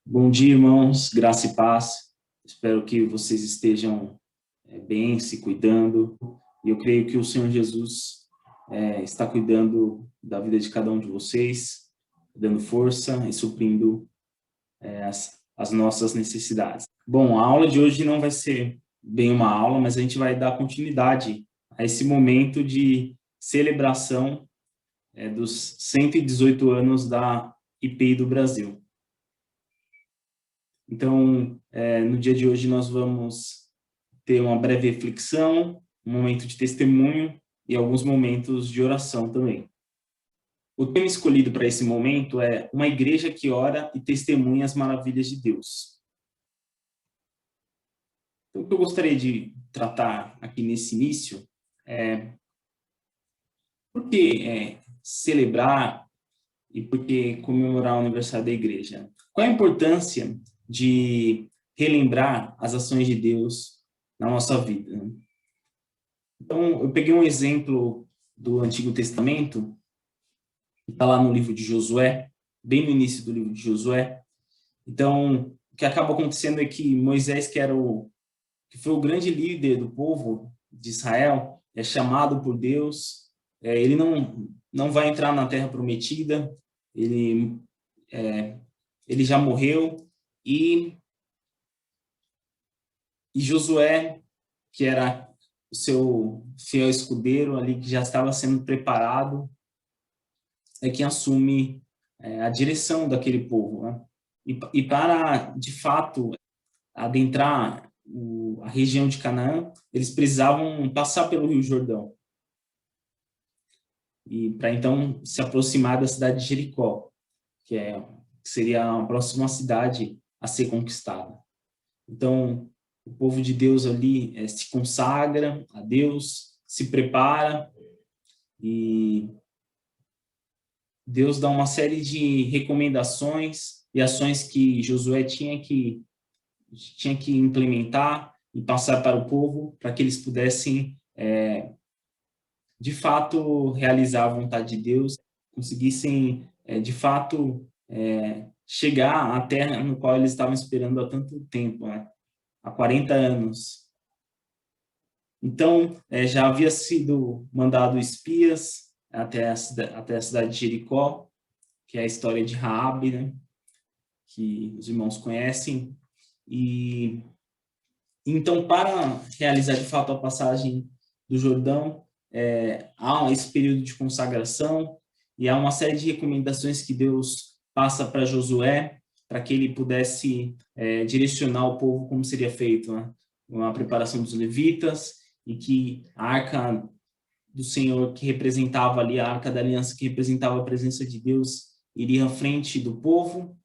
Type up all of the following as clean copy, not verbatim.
Bom dia, irmãos, graça e paz. Espero que vocês estejam bem, se cuidando. E eu creio que o Senhor Jesus está cuidando da vida de cada um de vocês, dando força e suprindo as nossas necessidades. Bom, a aula de hoje não vai ser bem uma aula, mas a gente vai dar continuidade a esse momento de celebração dos 118 anos da IPI do Brasil. Então, no dia de hoje nós vamos ter uma breve reflexão, um momento de testemunho e alguns momentos de oração também. O tema escolhido para esse momento é uma igreja que ora e testemunha as maravilhas de Deus. Então, o que eu gostaria de tratar aqui nesse início é por que celebrar e por que comemorar o aniversário da igreja? Qual a importância de relembrar as ações de Deus na nossa vida? Então, eu peguei um exemplo do Antigo Testamento, que está lá no livro de Josué, bem no início do livro de Josué. Então, o que acaba acontecendo é que Moisés, que foi o grande líder do povo de Israel, é chamado por Deus, ele não vai entrar na Terra Prometida, ele já morreu, e Josué, que era o seu fiel escudeiro ali, que já estava sendo preparado, é quem assume a direção daquele povo, né? E para, de fato, adentrar a região de Canaã, eles precisavam passar pelo Rio Jordão. E para então se aproximar da cidade de Jericó, que seria a próxima cidade a ser conquistada. Então, o povo de Deus ali se consagra a Deus, se prepara, e Deus dá uma série de recomendações e ações que Josué tinha que implementar e passar para o povo, para que eles pudessem, de fato, realizar a vontade de Deus, conseguissem, de fato, chegar à terra no qual eles estavam esperando há tanto tempo, né? Há 40 anos. Então, já havia sido mandado espias até a cidade de Jericó, que é a história de Raabe, né? Que os irmãos conhecem. E então, para realizar de fato a passagem do Jordão, há esse período de consagração e há uma série de recomendações que Deus passa para Josué, para que ele pudesse direcionar o povo como seria feito, né? A preparação dos levitas, e que a arca do Senhor, que representava ali, a arca da aliança, que representava a presença de Deus, iria à frente do povo.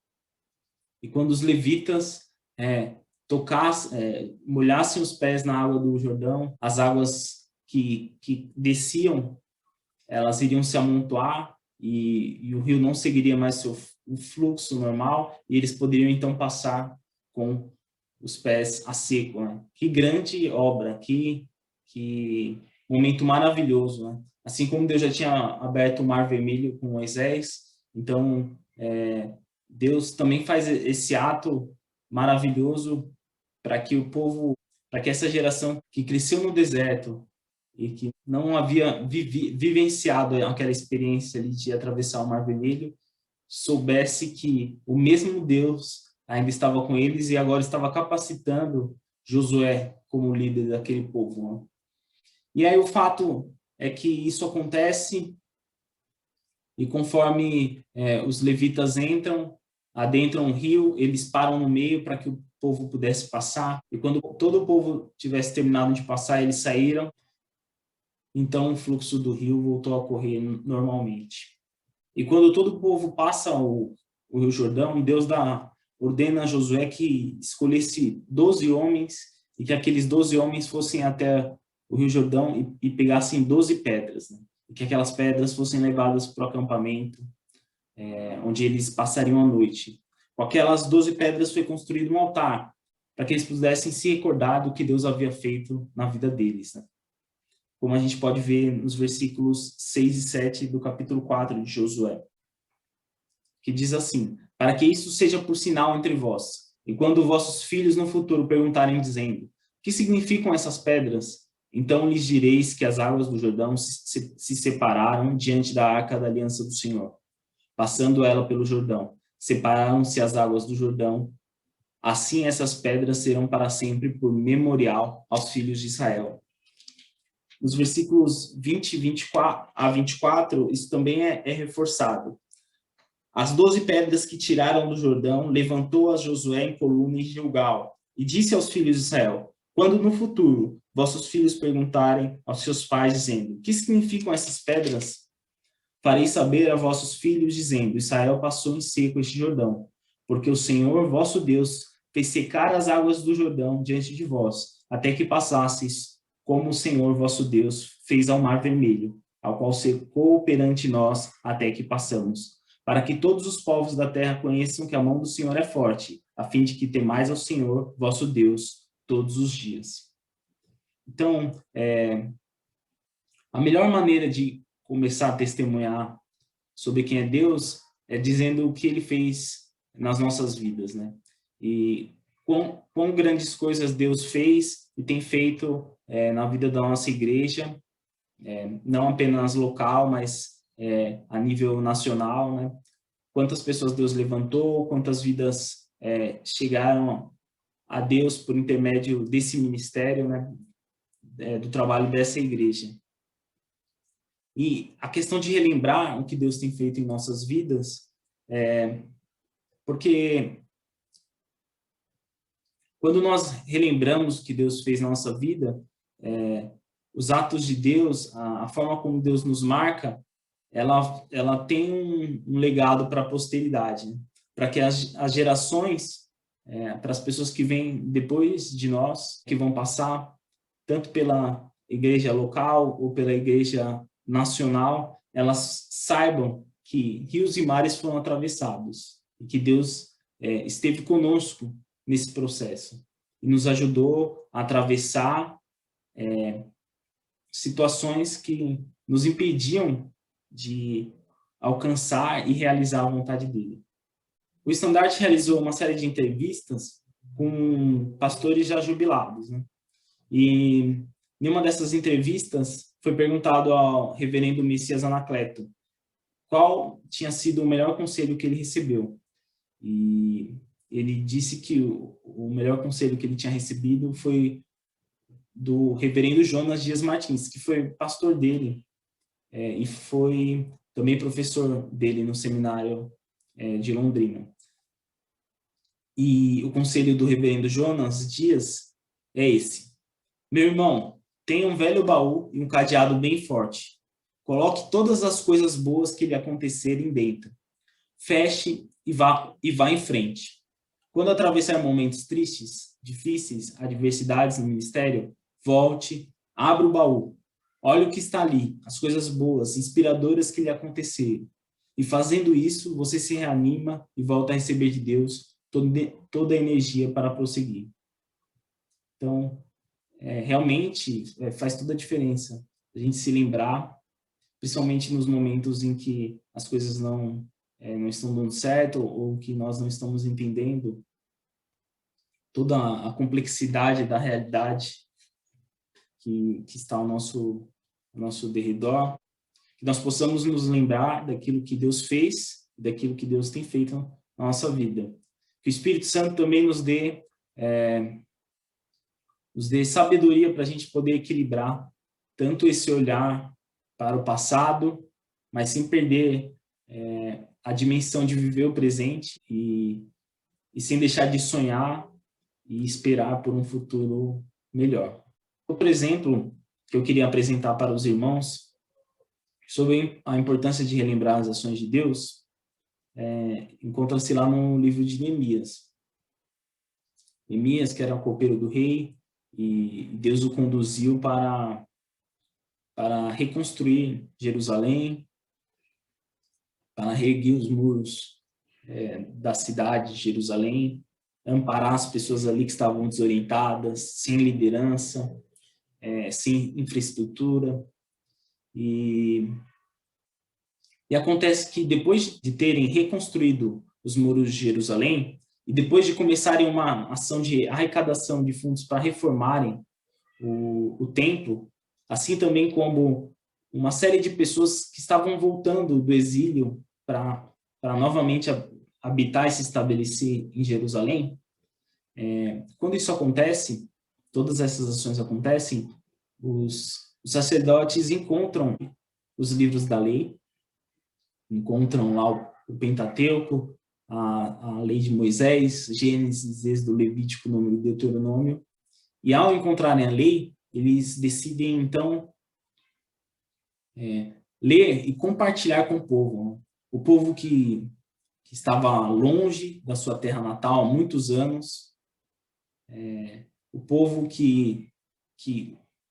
E quando os levitas molhassem os pés na água do Jordão, as águas que desciam, elas iriam se amontoar, e o rio não seguiria mais o fluxo normal, e eles poderiam então passar com os pés a seco, né? Que grande obra, que momento maravilhoso, né? Assim como Deus já tinha aberto o Mar Vermelho com Moisés, então Deus também faz esse ato maravilhoso para que o povo, para que essa geração que cresceu no deserto e que não havia vivenciado aquela experiência ali de atravessar o Mar Vermelho, soubesse que o mesmo Deus ainda estava com eles e agora estava capacitando Josué como líder daquele povo, né? E aí o fato é que isso acontece, e conforme os levitas adentram o rio, eles param no meio para que o povo pudesse passar. E quando todo o povo tivesse terminado de passar, eles saíram. Então o fluxo do rio voltou a correr normalmente. E quando todo o povo passa o Rio Jordão, Deus ordena a Josué que escolhesse 12 homens, e que aqueles 12 homens fossem até o Rio Jordão e pegassem 12 pedras, né? E que aquelas pedras fossem levadas para o acampamento, onde eles passariam a noite. Com aquelas 12 pedras foi construído um altar, para que eles pudessem se recordar do que Deus havia feito na vida deles, né? Como a gente pode ver nos versículos 6 e 7 do capítulo 4 de Josué, que diz assim: para que isso seja por sinal entre vós. E quando vossos filhos no futuro perguntarem, dizendo: que significam essas pedras? Então lhes direis que as águas do Jordão se separaram diante da arca da aliança do Senhor, passando ela pelo Jordão. Separaram-se as águas do Jordão. Assim essas pedras serão para sempre por memorial aos filhos de Israel. Nos versículos 20 a 24, isso também é reforçado. As 12 pedras que tiraram do Jordão, levantou-as Josué em coluna em Gilgal, e disse aos filhos de Israel: quando no futuro vossos filhos perguntarem aos seus pais, dizendo: que significam essas pedras? Farei saber a vossos filhos, dizendo: Israel passou em seco este Jordão, porque o Senhor vosso Deus fez secar as águas do Jordão diante de vós, até que passasseis, como o Senhor vosso Deus fez ao Mar Vermelho, ao qual secou perante nós até que passamos, para que todos os povos da terra conheçam que a mão do Senhor é forte, a fim de que temais ao Senhor vosso Deus todos os dias. Então, a melhor maneira de começar a testemunhar sobre quem é Deus é dizendo o que Ele fez nas nossas vidas, né? E quão grandes coisas Deus fez e tem feito na vida da nossa igreja, não apenas local, mas a nível nacional, né? Quantas pessoas Deus levantou, quantas vidas chegaram a Deus por intermédio desse ministério, né? Do trabalho dessa igreja. E a questão de relembrar o que Deus tem feito em nossas vidas, porque quando nós relembramos o que Deus fez na nossa vida, os atos de Deus, a forma como Deus nos marca, ela tem um legado para a posteridade, né? Para que as gerações, para as pessoas que vêm depois de nós, que vão passar tanto pela igreja local ou pela igreja nacional, elas saibam que rios e mares foram atravessados e que Deus esteve conosco nesse processo e nos ajudou a atravessar situações que nos impediam de alcançar e realizar a vontade dele. O Estandarte realizou uma série de entrevistas com pastores já jubilados, né? E em uma dessas entrevistas foi perguntado ao reverendo Messias Anacleto qual tinha sido o melhor conselho que ele recebeu. E ele disse que o melhor conselho que ele tinha recebido foi do reverendo Jonas Dias Martins, que foi pastor dele e foi também professor dele no seminário de Londrina. E o conselho do reverendo Jonas Dias é esse: meu irmão, tenha um velho baú e um cadeado bem forte. Coloque todas as coisas boas que lhe acontecerem dentro. Feche e vá em frente. Quando atravessar momentos tristes, difíceis, adversidades no ministério, volte, abra o baú. Olhe o que está ali, as coisas boas, inspiradoras que lhe aconteceram. E fazendo isso, você se reanima e volta a receber de Deus toda a energia para prosseguir. Então, realmente faz toda a diferença a gente se lembrar, principalmente nos momentos em que as coisas não estão dando certo ou que nós não estamos entendendo toda a complexidade da realidade que está ao nosso derredor, que nós possamos nos lembrar daquilo que Deus fez, daquilo que Deus tem feito na nossa vida. Que o Espírito Santo também nos dê sabedoria para a gente poder equilibrar tanto esse olhar para o passado, mas sem perder a dimensão de viver o presente e sem deixar de sonhar e esperar por um futuro melhor. Outro exemplo que eu queria apresentar para os irmãos sobre a importância de relembrar as ações de Deus encontra-se lá no livro de Neemias. Neemias, que era o copeiro do rei, e Deus o conduziu para reconstruir Jerusalém, para reerguer os muros da cidade de Jerusalém, amparar as pessoas ali que estavam desorientadas, sem liderança, sem infraestrutura. E acontece que depois de terem reconstruído os muros de Jerusalém, e depois de começarem uma ação de arrecadação de fundos para reformarem o templo, assim também como uma série de pessoas que estavam voltando do exílio para novamente habitar e se estabelecer em Jerusalém. Quando isso acontece, todas essas ações acontecem, os sacerdotes encontram os livros da lei, encontram lá o Pentateuco, a lei de Moisés, Gênesis, Êxodo, Levítico, Número e Deuteronômio, e ao encontrarem a lei, eles decidem, então, ler e compartilhar com o povo. Né? O povo que estava longe da sua terra natal há muitos anos, o povo que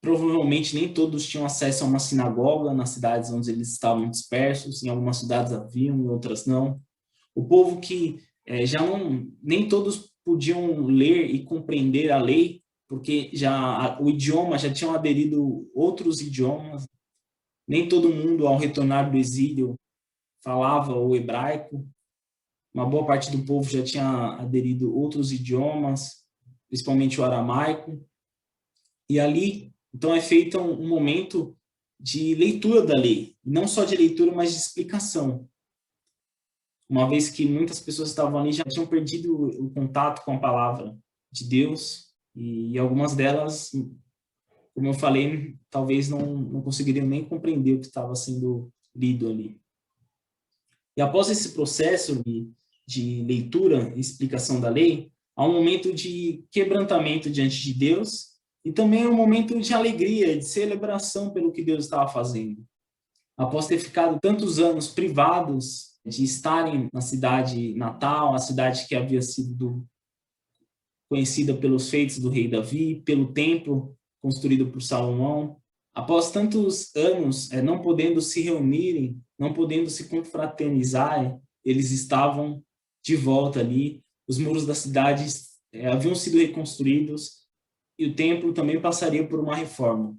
provavelmente nem todos tinham acesso a uma sinagoga nas cidades onde eles estavam dispersos, em algumas cidades haviam, em outras não. O povo que nem todos podiam ler e compreender a lei, porque o idioma já tinham aderido outros idiomas. Nem todo mundo, ao retornar do exílio, falava o hebraico. Uma boa parte do povo já tinha aderido outros idiomas, principalmente o aramaico. E ali, então, é feito um momento de leitura da lei. Não só de leitura, mas de explicação. Uma vez que muitas pessoas estavam ali já tinham perdido o contato com a palavra de Deus, e algumas delas, como eu falei, talvez não conseguiriam nem compreender o que estava sendo lido ali. E após esse processo de leitura e explicação da lei, há um momento de quebrantamento diante de Deus e também um momento de alegria, de celebração pelo que Deus estava fazendo. Após ter ficado tantos anos privados de estarem na cidade natal, a cidade que havia sido conhecida pelos feitos do rei Davi, pelo templo construído por Salomão, após tantos anos não podendo se reunirem, não podendo se confraternizar, eles estavam de volta ali, os muros da cidade haviam sido reconstruídos e o templo também passaria por uma reforma.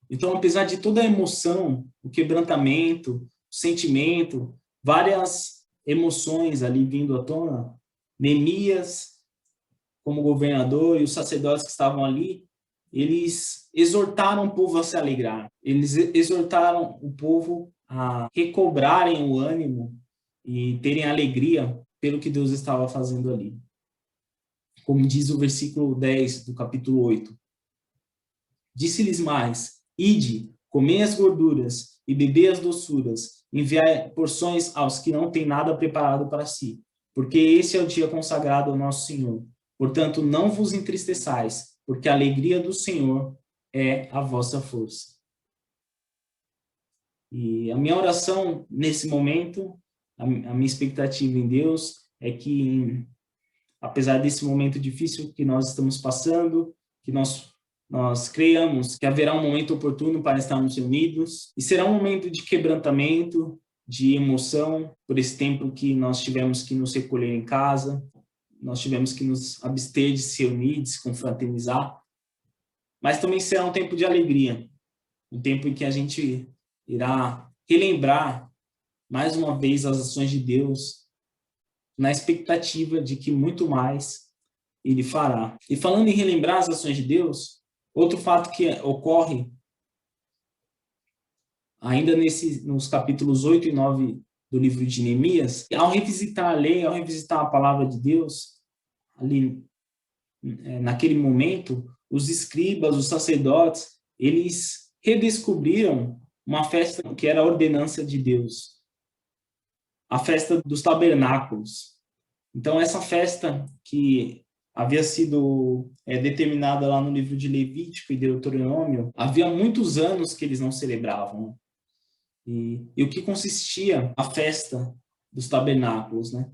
Então, apesar de toda a emoção, o quebrantamento, o sentimento, várias emoções ali vindo à tona, Neemias, como governador, e os sacerdotes que estavam ali, eles exortaram o povo a se alegrar. Eles exortaram o povo a recobrarem o ânimo e terem alegria pelo que Deus estava fazendo ali. Como diz o versículo 10 do capítulo 8. Disse-lhes mais: ide, comei as gorduras e bebei as doçuras, enviai porções aos que não têm nada preparado para si, porque esse é o dia consagrado ao nosso Senhor. Portanto, não vos entristeçais, porque a alegria do Senhor é a vossa força. E a minha oração nesse momento, a minha expectativa em Deus é que, apesar desse momento difícil que nós estamos passando, que nós creiamos que haverá um momento oportuno para estarmos reunidos, e será um momento de quebrantamento, de emoção, por esse tempo que nós tivemos que nos recolher em casa, nós tivemos que nos abster de se reunir, de se confraternizar, mas também será um tempo de alegria, um tempo em que a gente irá relembrar mais uma vez as ações de Deus, na expectativa de que muito mais Ele fará. E falando em relembrar as ações de Deus, outro fato que ocorre ainda nos capítulos 8 e 9 do livro de Neemias, ao revisitar a lei, ao revisitar a palavra de Deus, ali naquele momento, os escribas, os sacerdotes, eles redescobriram uma festa que era a ordenança de Deus, a festa dos tabernáculos. Então, essa festa que havia sido determinada lá no livro de Levítico e Deuteronômio, havia muitos anos que eles não celebravam. E o que consistia a festa dos tabernáculos, né?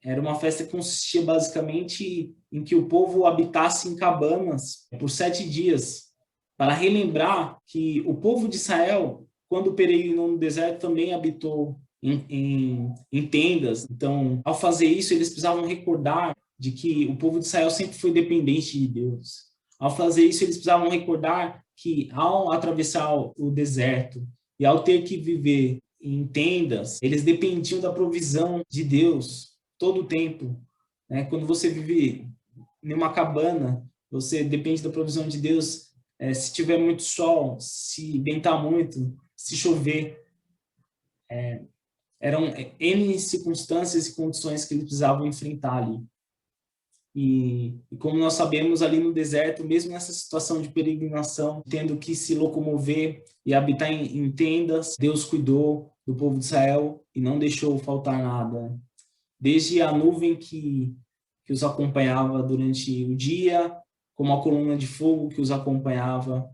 Era uma festa que consistia basicamente em que o povo habitasse em cabanas por 7 dias, para relembrar que o povo de Israel, quando peregrinou no deserto, também habitou em tendas. Então, ao fazer isso, eles precisavam recordar de que o povo de Israel sempre foi dependente de Deus. Ao fazer isso, eles precisavam recordar que, ao atravessar o deserto e ao ter que viver em tendas, eles dependiam da provisão de Deus todo o tempo, né? Quando você vive em uma cabana, você depende da provisão de Deus. Se tiver muito sol, se ventar muito, se chover, eram N circunstâncias e condições que eles precisavam enfrentar ali. E como nós sabemos, ali no deserto, mesmo nessa situação de peregrinação, tendo que se locomover e habitar em tendas, Deus cuidou do povo de Israel e não deixou faltar nada. Desde a nuvem que os acompanhava durante o dia, como a coluna de fogo que os acompanhava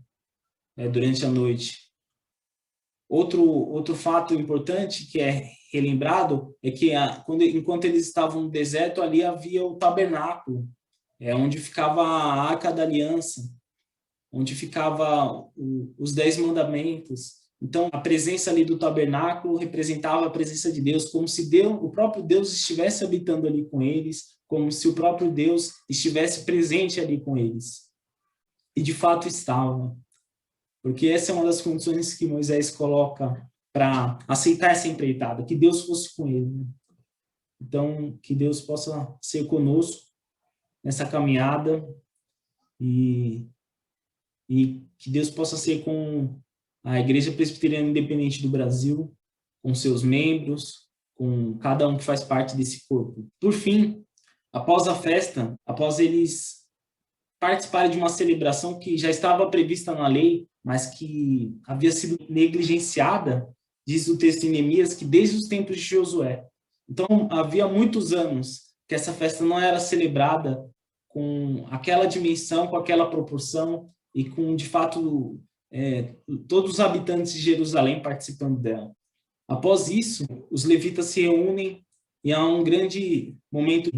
durante a noite. Outro fato importante que é relembrado é que enquanto eles estavam no deserto, ali havia o tabernáculo, onde ficava a Arca da Aliança, onde ficava os 10 mandamentos. Então, a presença ali do tabernáculo representava a presença de Deus, como se o próprio Deus estivesse habitando ali com eles, como se o próprio Deus estivesse presente ali com eles. E de fato estava. Porque essa é uma das condições que Moisés coloca para aceitar essa empreitada, que Deus fosse com ele. Então, que Deus possa ser conosco nessa caminhada e que Deus possa ser com a Igreja Presbiteriana Independente do Brasil, com seus membros, com cada um que faz parte desse corpo. Por fim, após a festa, após eles participarem de uma celebração que já estava prevista na lei, mas que havia sido negligenciada, diz o texto em Neemias, que desde os tempos de Josué. Então, havia muitos anos que essa festa não era celebrada com aquela dimensão, com aquela proporção e com, de fato, todos os habitantes de Jerusalém participando dela. Após isso, os levitas se reúnem e há um grande momento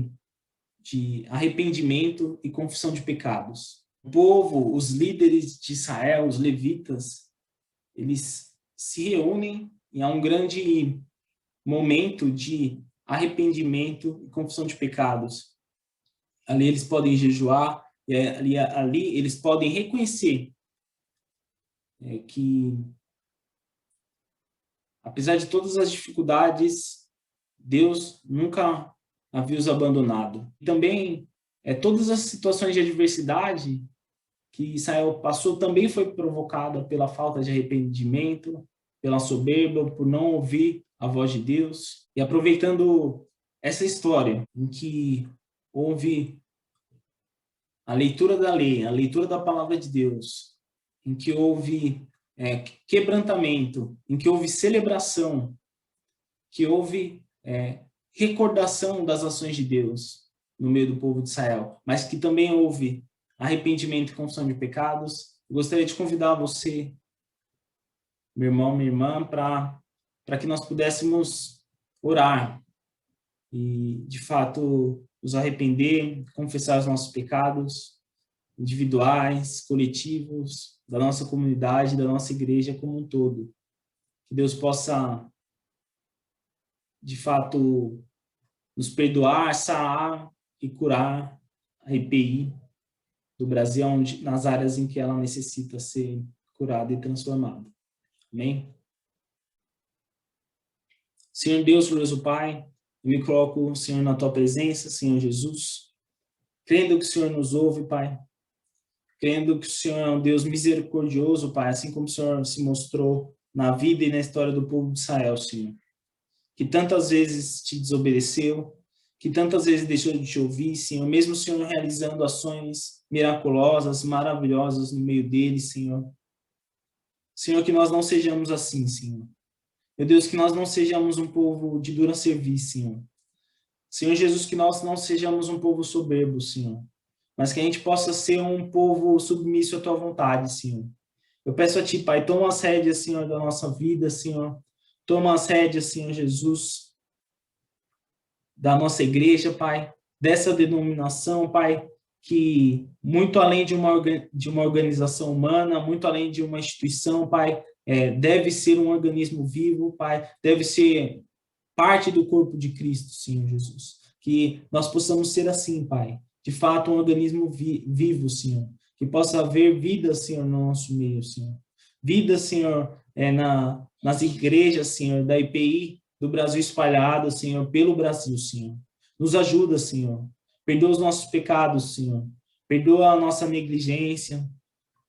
de arrependimento e confissão de pecados. O povo, os líderes de Israel, os levitas, eles se reúnem e há um grande momento de arrependimento e confissão de pecados. Ali eles podem jejuar, e ali eles podem reconhecer que, apesar de todas as dificuldades, Deus nunca havia os abandonado. Também, todas as situações de adversidade que Israel passou também foi provocada pela falta de arrependimento, pela soberba, por não ouvir a voz de Deus. E aproveitando essa história em que houve a leitura da lei, a leitura da palavra de Deus, em que houve quebrantamento, em que houve celebração, que houve recordação das ações de Deus no meio do povo de Israel, mas que também houve arrependimento e confissão de pecados. Eu gostaria de convidar você, meu irmão, minha irmã, para que nós pudéssemos orar e, de fato, nos arrepender, confessar os nossos pecados individuais, coletivos, da nossa comunidade, da nossa igreja como um todo. Que Deus possa, de fato, nos perdoar, sarar e curar a EPI do Brasil, nas áreas em que ela necessita ser curada e transformada. Amém? Senhor Deus, glorioso Pai, eu me coloco, Senhor, na Tua presença, Senhor Jesus, crendo que o Senhor nos ouve, Pai, crendo que o Senhor é um Deus misericordioso, Pai, assim como o Senhor se mostrou na vida e na história do povo de Israel, Senhor, que tantas vezes te desobedeceu, que tantas vezes deixou de te ouvir, Senhor, mesmo o Senhor realizando ações miraculosas, maravilhosas no meio deles, Senhor. Senhor, que nós não sejamos assim, Senhor. Meu Deus, que nós não sejamos um povo de dura serviço, Senhor. Senhor Jesus, que nós não sejamos um povo soberbo, Senhor, mas que a gente possa ser um povo submisso à Tua vontade, Senhor. Eu peço a Ti, Pai, toma as rédeas, Senhor, da nossa vida, Senhor. Toma as rédeas, Senhor Jesus, da nossa igreja, Pai, dessa denominação, Pai, que muito além de uma organização humana, muito além de uma instituição, Pai, deve ser um organismo vivo, Pai, deve ser parte do corpo de Cristo, Senhor Jesus. Que nós possamos ser assim, Pai, de fato um organismo vivo, Senhor, que possa haver vida, Senhor, no nosso meio, Senhor. Vida, Senhor, nas igrejas, Senhor, da IPI do Brasil espalhado, Senhor, pelo Brasil, Senhor. Nos ajuda, Senhor. Perdoa os nossos pecados, Senhor. Perdoa a nossa negligência.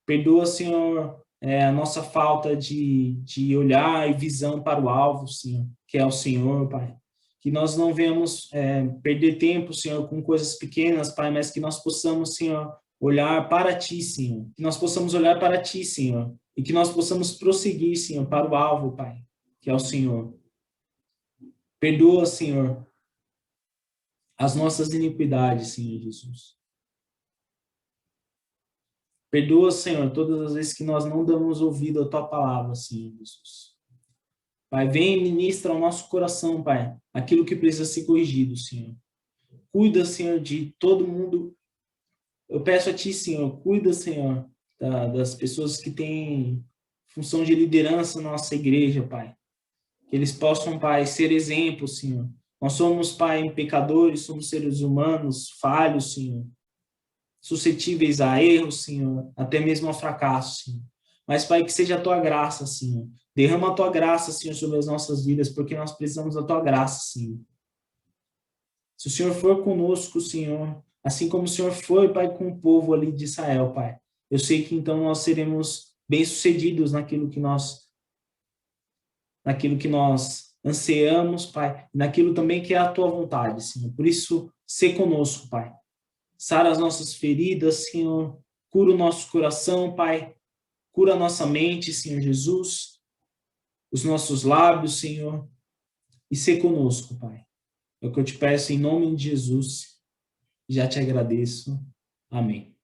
Perdoa, Senhor, a nossa falta de olhar e visão para o alvo, Senhor, que é o Senhor, Pai. Que nós não venhamos perder tempo, Senhor, com coisas pequenas, Pai, mas que nós possamos, Senhor, olhar para Ti, Senhor. Que nós possamos olhar para Ti, Senhor. E que nós possamos prosseguir, Senhor, para o alvo, Pai, que é o Senhor. Perdoa, Senhor, as nossas iniquidades, Senhor Jesus. Perdoa, Senhor, todas as vezes que nós não damos ouvido à Tua palavra, Senhor Jesus. Pai, vem e ministra ao nosso coração, Pai, aquilo que precisa ser corrigido, Senhor. Cuida, Senhor, de todo mundo. Eu peço a Ti, Senhor, cuida, Senhor, das pessoas que têm função de liderança na nossa igreja, Pai. Que eles possam, Pai, ser exemplos, Senhor. Nós somos, Pai, pecadores, somos seres humanos, falhos, Senhor. Suscetíveis a erros, Senhor, até mesmo ao fracasso, Senhor. Mas, Pai, que seja a Tua graça, Senhor. Derrama a Tua graça, Senhor, sobre as nossas vidas, porque nós precisamos da Tua graça, Senhor. Se o Senhor for conosco, Senhor, assim como o Senhor foi, Pai, com o povo ali de Israel, Pai, eu sei que então nós seremos bem-sucedidos naquilo que nós ansiamos, Pai, naquilo também que é a Tua vontade, Senhor. Por isso, sê conosco, Pai. Sara as nossas feridas, Senhor. Cura o nosso coração, Pai. Cura a nossa mente, Senhor Jesus. Os nossos lábios, Senhor. E sê conosco, Pai. É o que eu te peço em nome de Jesus. Já te agradeço. Amém.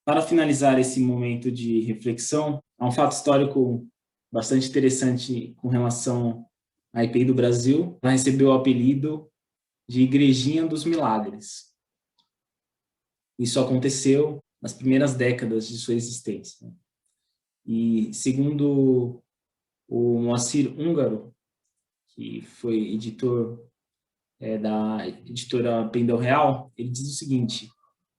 Para finalizar esse momento de reflexão, há um fato histórico bastante interessante com relação à IPI do Brasil. Ela recebeu o apelido de Igrejinha dos Milagres. Isso aconteceu nas primeiras décadas de sua existência. E segundo o Moacir Húngaro, que foi editor da editora Pendel Real, ele diz o seguinte: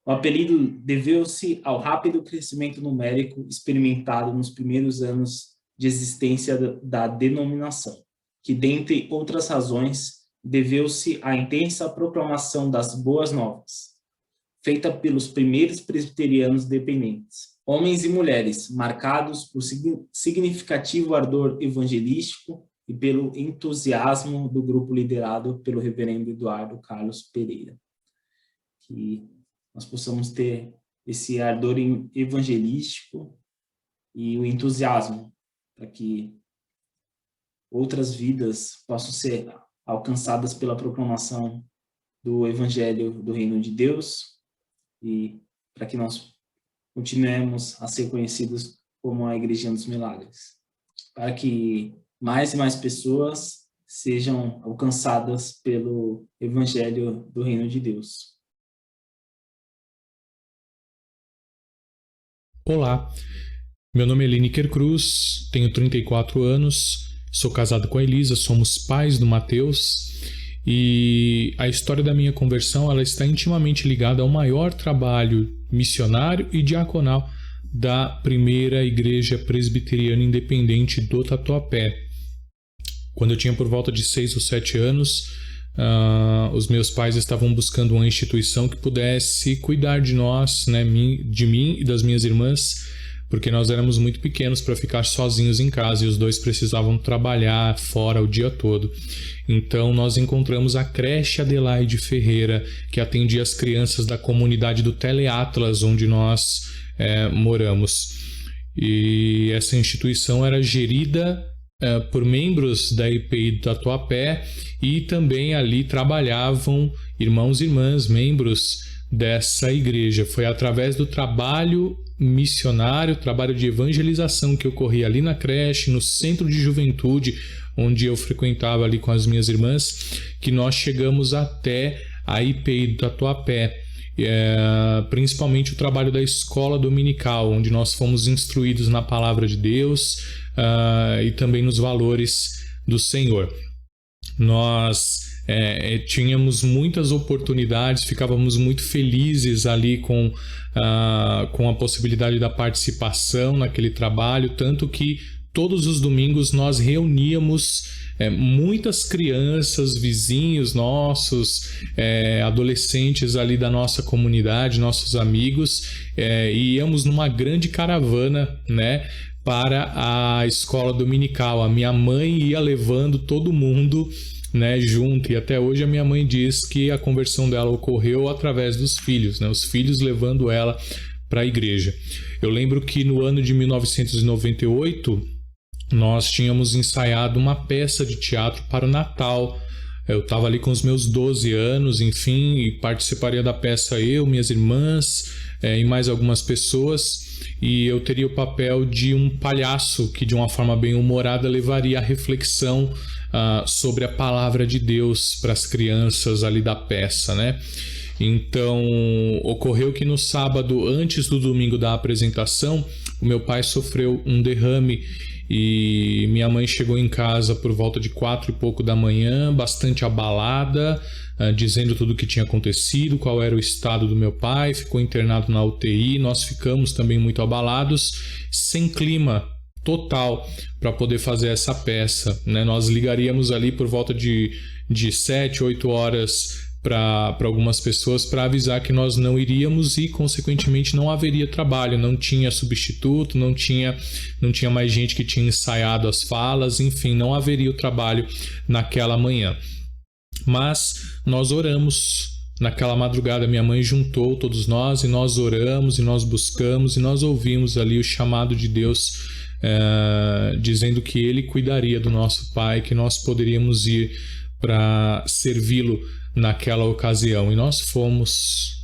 o apelido deveu-se ao rápido crescimento numérico experimentado nos primeiros anos de existência da denominação, que, dentre outras razões, deveu-se à intensa proclamação das boas novas, feita pelos primeiros presbiterianos dependentes, homens e mulheres marcados por significativo ardor evangelístico e pelo entusiasmo do grupo liderado pelo reverendo Eduardo Carlos Pereira. Que nós possamos ter esse ardor evangelístico e o entusiasmo para que outras vidas possam ser alcançadas pela proclamação do Evangelho do Reino de Deus e para que nós continuemos a ser conhecidos como a Igrejinha dos Milagres, para que mais e mais pessoas sejam alcançadas pelo Evangelho do Reino de Deus. Olá, meu nome é Lineker Cruz, tenho 34 anos, sou casado com a Elisa, somos pais do Mateus e a história da minha conversão ela está intimamente ligada ao maior trabalho missionário e diaconal da primeira igreja presbiteriana independente do Tatuapé. Quando eu tinha por volta de 6 ou 7 anos, os meus pais estavam buscando uma instituição que pudesse cuidar de nós, né, de mim e das minhas irmãs, porque nós éramos muito pequenos para ficar sozinhos em casa e os dois precisavam trabalhar fora o dia todo. Então nós encontramos a creche Adelaide Ferreira, que atendia as crianças da comunidade do Teleatlas, onde nós moramos. E essa instituição era gerida por membros da IPI do Tatuapé e também ali trabalhavam irmãos e irmãs, membros dessa igreja. Foi através do trabalho missionário, trabalho de evangelização que ocorria ali na creche, no centro de juventude, onde eu frequentava ali com as minhas irmãs, que nós chegamos até a IPI do Tatuapé. Principalmente o trabalho da escola dominical, onde nós fomos instruídos na palavra de Deus e também nos valores do Senhor. Nós tínhamos muitas oportunidades, ficávamos muito felizes ali com a possibilidade da participação naquele trabalho, tanto que todos os domingos nós reuníamos muitas crianças, vizinhos nossos, adolescentes ali da nossa comunidade, nossos amigos, e íamos numa grande caravana, né, para a escola dominical. A minha mãe ia levando todo mundo, né, junto, e até hoje a minha mãe diz que a conversão dela ocorreu através dos filhos, né, os filhos levando ela para a igreja. Eu lembro que no ano de 1998 nós tínhamos ensaiado uma peça de teatro para o Natal. Eu estava ali com os meus 12 anos, enfim, e participaria da peça eu, minhas irmãs e mais algumas pessoas, e eu teria o papel de um palhaço que, de uma forma bem humorada, levaria a reflexão sobre a palavra de Deus para as crianças ali da peça, né? Então, ocorreu que no sábado, antes do domingo da apresentação, o meu pai sofreu um derrame e minha mãe chegou em casa por volta de 4 e pouco da manhã, bastante abalada, dizendo tudo o que tinha acontecido, qual era o estado do meu pai, ficou internado na UTI, nós ficamos também muito abalados, sem clima total para poder fazer essa peça, né? Nós ligaríamos ali por volta de 7, 8 horas para algumas pessoas para avisar que nós não iríamos e, consequentemente, não haveria trabalho, não tinha substituto, não tinha mais gente que tinha ensaiado as falas, enfim, não haveria o trabalho naquela manhã. Mas nós oramos. Naquela madrugada, minha mãe juntou todos nós e nós oramos e nós buscamos e nós ouvimos ali o chamado de Deus, dizendo que Ele cuidaria do nosso pai, que nós poderíamos ir para servi-lo naquela ocasião. E nós fomos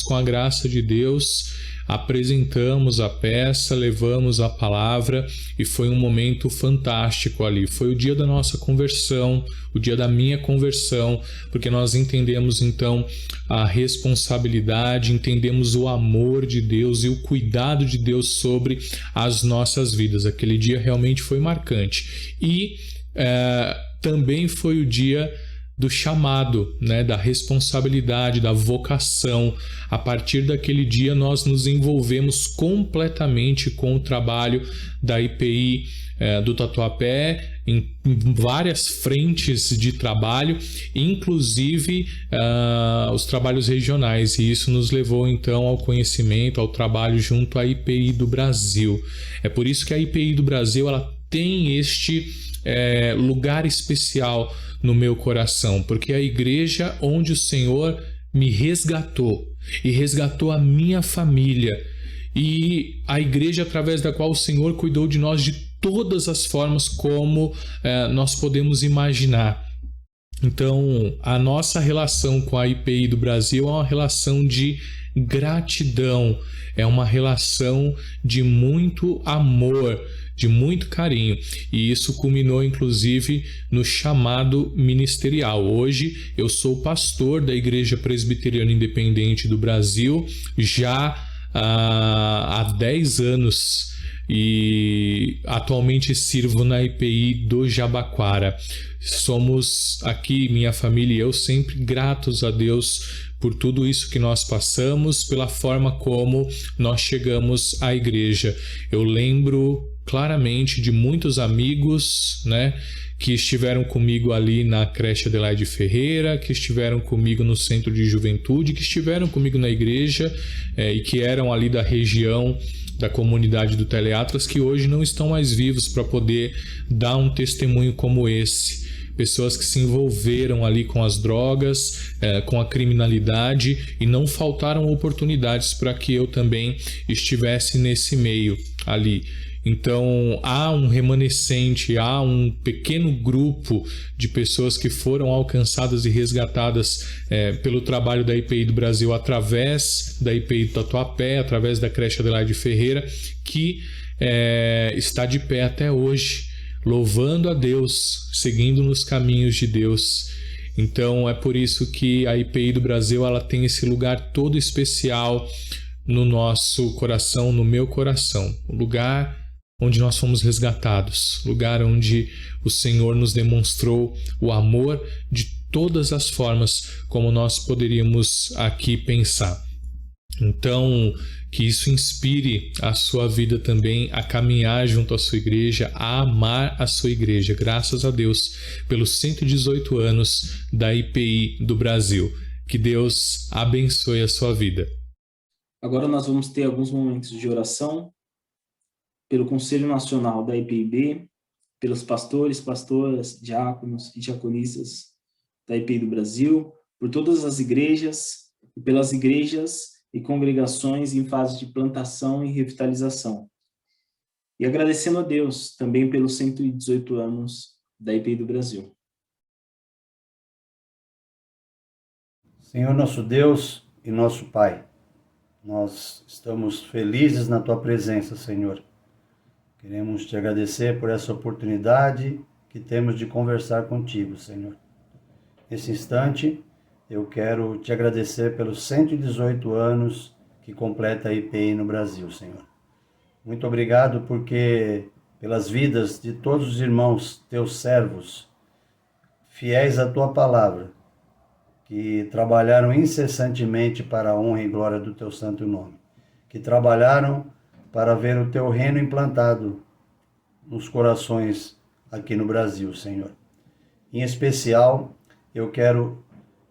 com a graça de Deus, apresentamos a peça, levamos a palavra e foi um momento fantástico ali. Foi o dia da nossa conversão, o dia da minha conversão, porque nós entendemos então a responsabilidade, entendemos o amor de Deus e o cuidado de Deus sobre as nossas vidas. Aquele dia realmente foi marcante. E também foi o dia do chamado, né, da responsabilidade, da vocação. A partir daquele dia nós nos envolvemos completamente com o trabalho da IPI do Tatuapé, em várias frentes de trabalho, inclusive os trabalhos regionais, e isso nos levou então ao conhecimento, ao trabalho junto à IPI do Brasil. É por isso que a IPI do Brasil ela tem este lugar especial no meu coração, porque é a igreja onde o Senhor me resgatou e resgatou a minha família, e a igreja através da qual o Senhor cuidou de nós de todas as formas como nós podemos imaginar. Então, a nossa relação com a IPI do Brasil é uma relação de gratidão, é uma relação de muito amor, de muito carinho, e isso culminou inclusive no chamado ministerial. Hoje eu sou pastor da Igreja Presbiteriana Independente do Brasil já há 10 anos e atualmente sirvo na IPI do Jabaquara. Somos aqui, minha família e eu, sempre gratos a Deus por tudo isso que nós passamos, pela forma como nós chegamos à igreja. Eu lembro claramente de muitos amigos, né, que estiveram comigo ali na creche Adelaide Ferreira, que estiveram comigo no centro de juventude, que estiveram comigo na igreja e que eram ali da região da comunidade do Teleatlas, que hoje não estão mais vivos para poder dar um testemunho como esse. Pessoas que se envolveram ali com as drogas, com a criminalidade, e não faltaram oportunidades para que eu também estivesse nesse meio ali. Então há um remanescente, há um pequeno grupo de pessoas que foram alcançadas e resgatadas pelo trabalho da IPI do Brasil, através da IPI do Tatuapé, através da creche Adelaide Ferreira, que está de pé até hoje, louvando a Deus, seguindo nos caminhos de Deus. Então é por isso que a IPI do Brasil ela tem esse lugar todo especial no nosso coração, no meu coração, o lugar onde nós fomos resgatados, lugar onde o Senhor nos demonstrou o amor de todas as formas como nós poderíamos aqui pensar. Então, que isso inspire a sua vida também a caminhar junto à sua igreja, a amar a sua igreja. Graças a Deus pelos 118 anos da IPI do Brasil. Que Deus abençoe a sua vida. Agora nós vamos ter alguns momentos de oração pelo Conselho Nacional da IPIB, pelos pastores, pastoras, diáconos e diaconistas da IPI do Brasil, por todas as igrejas e pelas igrejas e congregações em fase de plantação e revitalização. E agradecendo a Deus também pelos 118 anos da IPI do Brasil. Senhor nosso Deus e nosso Pai, nós estamos felizes na Tua presença, Senhor. Queremos Te agradecer por essa oportunidade que temos de conversar contigo, Senhor. Nesse instante, eu quero Te agradecer pelos 118 anos que completa a IPI no Brasil, Senhor. Muito obrigado porque pelas vidas de todos os irmãos, Teus servos, fiéis à Tua palavra, que trabalharam incessantemente para a honra e glória do Teu santo nome, que trabalharam para ver o Teu reino implantado nos corações aqui no Brasil, Senhor. Em especial, eu quero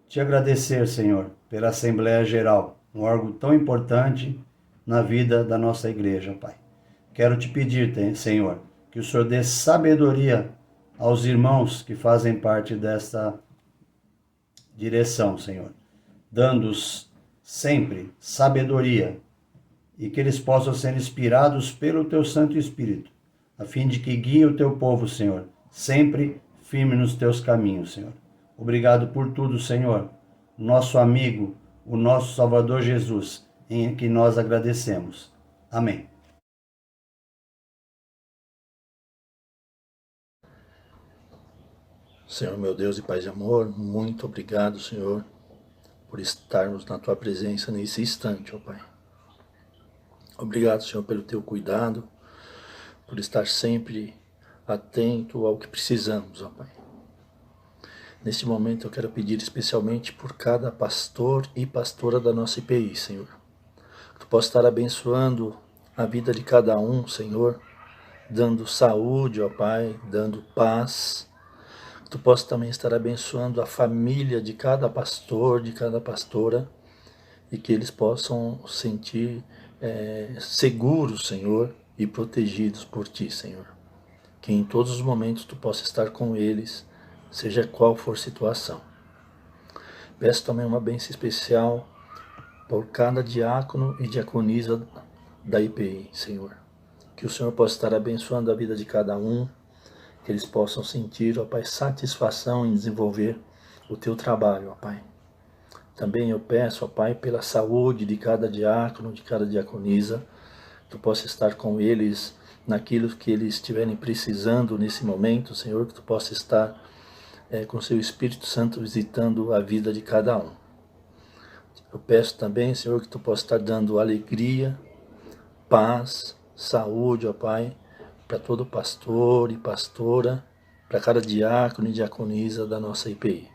Te agradecer, Senhor, pela Assembleia Geral, um órgão tão importante na vida da nossa igreja, Pai. Quero Te pedir, Senhor, que o Senhor dê sabedoria aos irmãos que fazem parte desta direção, Senhor, dando-os sempre sabedoria e que eles possam ser inspirados pelo Teu Santo Espírito, a fim de que guie o Teu povo, Senhor, sempre firme nos Teus caminhos, Senhor. Obrigado por tudo, Senhor, nosso amigo, o nosso Salvador Jesus, em que nós agradecemos. Amém. Senhor, meu Deus e Pai de amor, muito obrigado, Senhor, por estarmos na Tua presença nesse instante, ó Pai. Obrigado, Senhor, pelo Teu cuidado, por estar sempre atento ao que precisamos, ó Pai. Neste momento eu quero pedir especialmente por cada pastor e pastora da nossa IPI, Senhor. Que Tu possa estar abençoando a vida de cada um, Senhor, dando saúde, ó Pai, dando paz. Que Tu possa também estar abençoando a família de cada pastor, de cada pastora, e que eles possam sentir seguros, Senhor, e protegidos por Ti, Senhor. Que em todos os momentos Tu possa estar com eles, seja qual for a situação. Peço também uma bênção especial por cada diácono e diaconisa da IPI, Senhor. Que o Senhor possa estar abençoando a vida de cada um, que eles possam sentir, ó Pai, satisfação em desenvolver o Teu trabalho, ó Pai. Também eu peço, ó Pai, pela saúde de cada diácono, de cada diaconisa, que Tu possa estar com eles naquilo que eles estiverem precisando nesse momento, Senhor, que Tu possa estar com Seu Espírito Santo visitando a vida de cada um. Eu peço também, Senhor, que Tu possa estar dando alegria, paz, saúde, ó Pai, para todo pastor e pastora, para cada diácono e diaconisa da nossa IPI.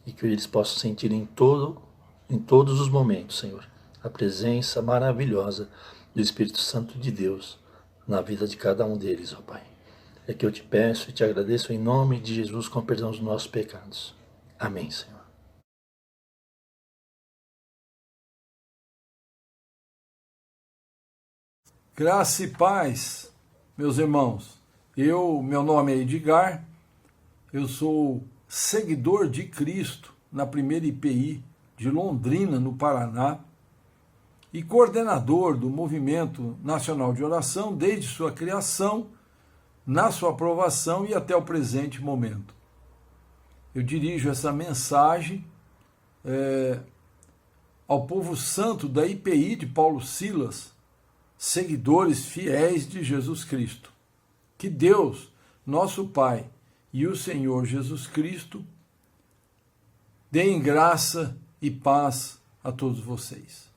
E que eles possam sentir em todos os momentos, Senhor, a presença maravilhosa do Espírito Santo de Deus na vida de cada um deles, ó Pai. É que eu Te peço e Te agradeço em nome de Jesus com perdão dos nossos pecados. Amém, Senhor. Graça e paz, meus irmãos. Meu nome é Edgar, eu sou seguidor de Cristo na primeira IPI de Londrina, no Paraná, e coordenador do Movimento Nacional de Oração desde sua criação, na sua aprovação e até o presente momento. Eu dirijo essa mensagem ao povo santo da IPI de Paulo Silas, seguidores fiéis de Jesus Cristo. Que Deus, nosso Pai, e o Senhor Jesus Cristo deem graça e paz a todos vocês.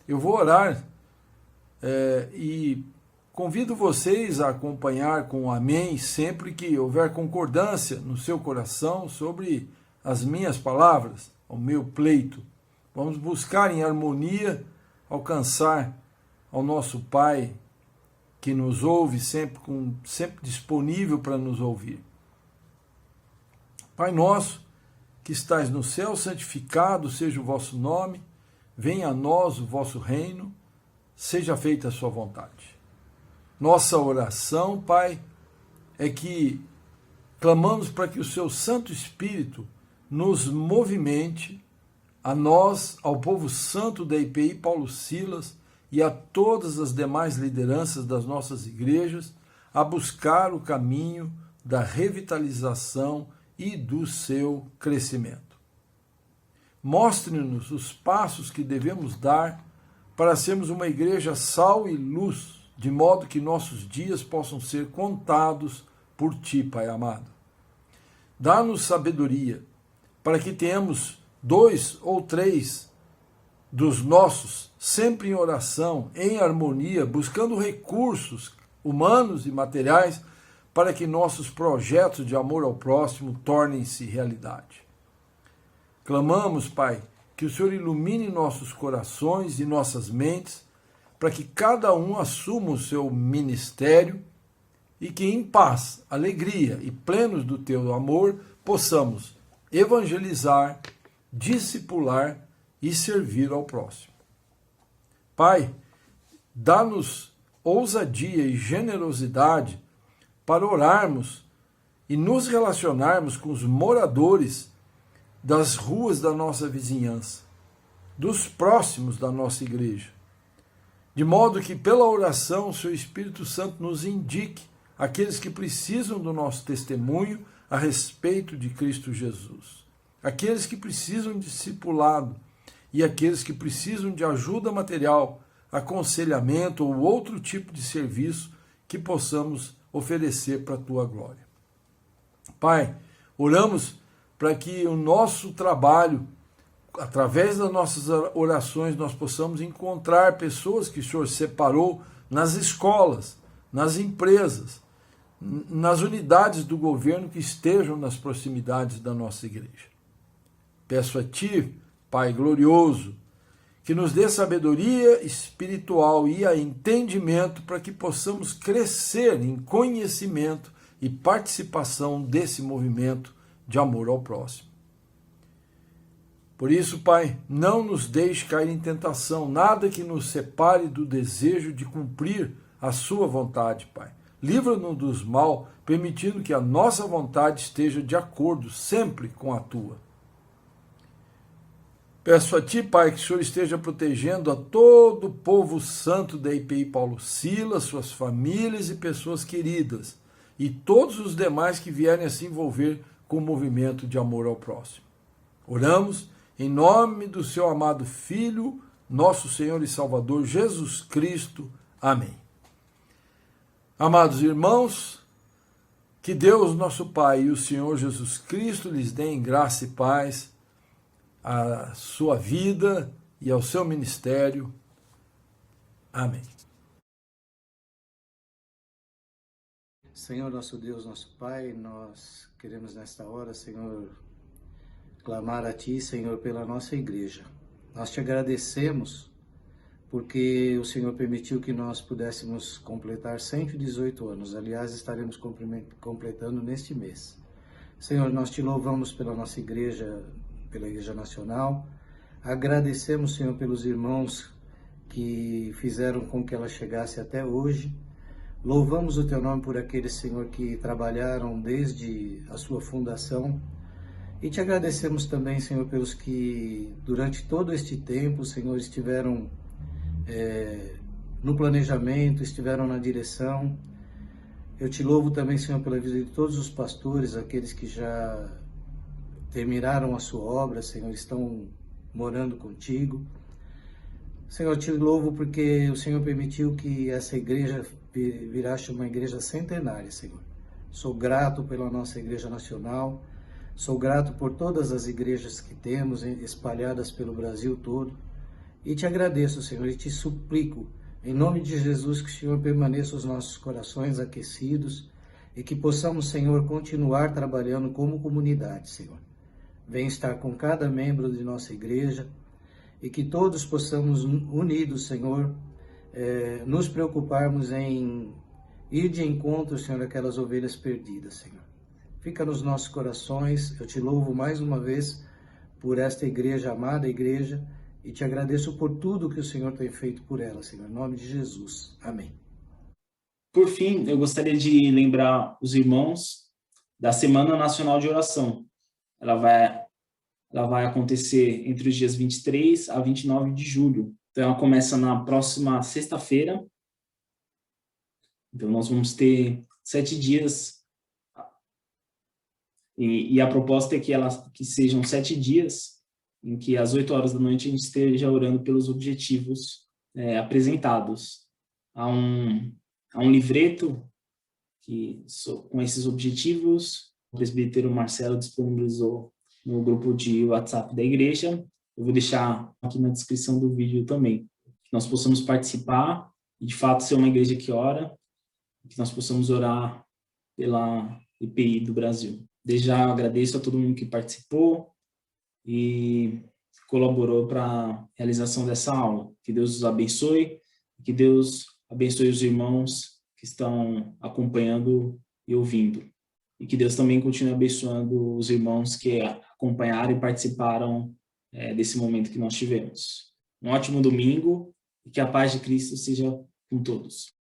Eu vou orar e convido vocês a acompanhar com amém sempre que houver concordância no seu coração sobre as minhas palavras, o meu pleito. Vamos buscar em harmonia alcançar ao nosso Pai, que nos ouve sempre disponível para nos ouvir. Pai nosso, que estais no céu, santificado seja o vosso nome, venha a nós o vosso reino, seja feita a sua vontade. Nossa oração, Pai, é que clamamos para que o seu Santo Espírito nos movimente, a nós, ao povo santo da IPI Paulo Silas e a todas as demais lideranças das nossas igrejas, a buscar o caminho da revitalização e do seu crescimento. Mostre-nos os passos que devemos dar para sermos uma igreja sal e luz, de modo que nossos dias possam ser contados por Ti, Pai amado. Dá-nos sabedoria, para que tenhamos 2 ou 3 dos nossos, sempre em oração, em harmonia, buscando recursos humanos e materiais, para que nossos projetos de amor ao próximo tornem-se realidade. Clamamos, Pai, que o Senhor ilumine nossos corações e nossas mentes, para que cada um assuma o seu ministério e que em paz, alegria e plenos do Teu amor, possamos evangelizar, discipular e servir ao próximo. Pai, dá-nos ousadia e generosidade para orarmos e nos relacionarmos com os moradores das ruas da nossa vizinhança, dos próximos da nossa igreja, de modo que pela oração o Seu Espírito Santo nos indique aqueles que precisam do nosso testemunho a respeito de Cristo Jesus, aqueles que precisam de discipulado e aqueles que precisam de ajuda material, aconselhamento ou outro tipo de serviço que possamos oferecer para a Tua glória. Pai, oramos para que o nosso trabalho, através das nossas orações, nós possamos encontrar pessoas que o Senhor separou nas escolas, nas empresas, nas unidades do governo que estejam nas proximidades da nossa igreja. Peço a Ti, Pai glorioso, que nos dê sabedoria espiritual e entendimento para que possamos crescer em conhecimento e participação desse movimento de amor ao próximo. Por isso, Pai, não nos deixe cair em tentação, nada que nos separe do desejo de cumprir a Sua vontade, Pai. Livra-nos do mal, permitindo que a nossa vontade esteja de acordo sempre com a Tua. Peço a Ti, Pai, que o Senhor esteja protegendo a todo o povo santo da IPI Paulo Silas, suas famílias e pessoas queridas, e todos os demais que vierem a se envolver com o movimento de amor ao próximo. Oramos em nome do Seu amado Filho, nosso Senhor e Salvador, Jesus Cristo. Amém. Amados irmãos, que Deus, nosso Pai, e o Senhor Jesus Cristo lhes deem graça e paz à sua vida e ao seu ministério. Amém. Senhor, nosso Deus, nosso Pai, nós queremos nesta hora, Senhor, clamar a Ti, Senhor, pela nossa igreja. Nós Te agradecemos porque o Senhor permitiu que nós pudéssemos completar 118 anos. Aliás, estaremos completando neste mês. Senhor, nós Te louvamos pela nossa igreja, pela Igreja Nacional. Agradecemos, Senhor, pelos irmãos que fizeram com que ela chegasse até hoje. Louvamos o Teu nome por aqueles, Senhor, que trabalharam desde a sua fundação. E Te agradecemos também, Senhor, pelos que durante todo este tempo, Senhor, estiveram no planejamento, estiveram na direção. Eu Te louvo também, Senhor, pela vida de todos os pastores, aqueles que já terminaram a sua obra, Senhor, estão morando contigo. Senhor, Te louvo porque o Senhor permitiu que essa igreja virasse uma igreja centenária, Senhor. Sou grato pela nossa Igreja Nacional, sou grato por todas as igrejas que temos espalhadas pelo Brasil todo. E Te agradeço, Senhor, e Te suplico, em nome de Jesus, que o Senhor permaneça os nossos corações aquecidos e que possamos, Senhor, continuar trabalhando como comunidade, Senhor. Venha estar com cada membro de nossa igreja e que todos possamos, unidos, Senhor, nos preocuparmos em ir de encontro, Senhor, àquelas ovelhas perdidas, Senhor. Fica nos nossos corações. Eu te louvo mais uma vez por esta igreja, amada igreja, e te agradeço por tudo que o Senhor tem feito por ela, Senhor. Em nome de Jesus. Amém. Por fim, eu gostaria de lembrar os irmãos da Semana Nacional de Oração. Ela vai acontecer entre os dias 23 a 29 de julho. Então, ela começa na próxima sexta-feira. Então, nós vamos ter 7 dias. E a proposta é que sejam 7 dias em que às 8 horas da noite a gente esteja orando pelos objetivos apresentados. Há um livreto com esses objetivos. O presbítero Marcelo disponibilizou no grupo de WhatsApp da igreja. Eu vou deixar aqui na descrição do vídeo também. Que nós possamos participar e, de fato, ser uma igreja que ora, que nós possamos orar pela IPI do Brasil. Desde já agradeço a todo mundo que participou e colaborou para a realização dessa aula. Que Deus os abençoe, que Deus abençoe os irmãos que estão acompanhando e ouvindo. E que Deus também continue abençoando os irmãos que acompanharam e participaram desse momento que nós tivemos. Um ótimo domingo e que a paz de Cristo seja com todos.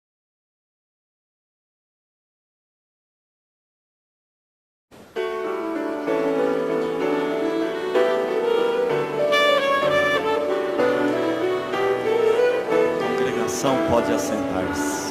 A congregação pode assentar-se.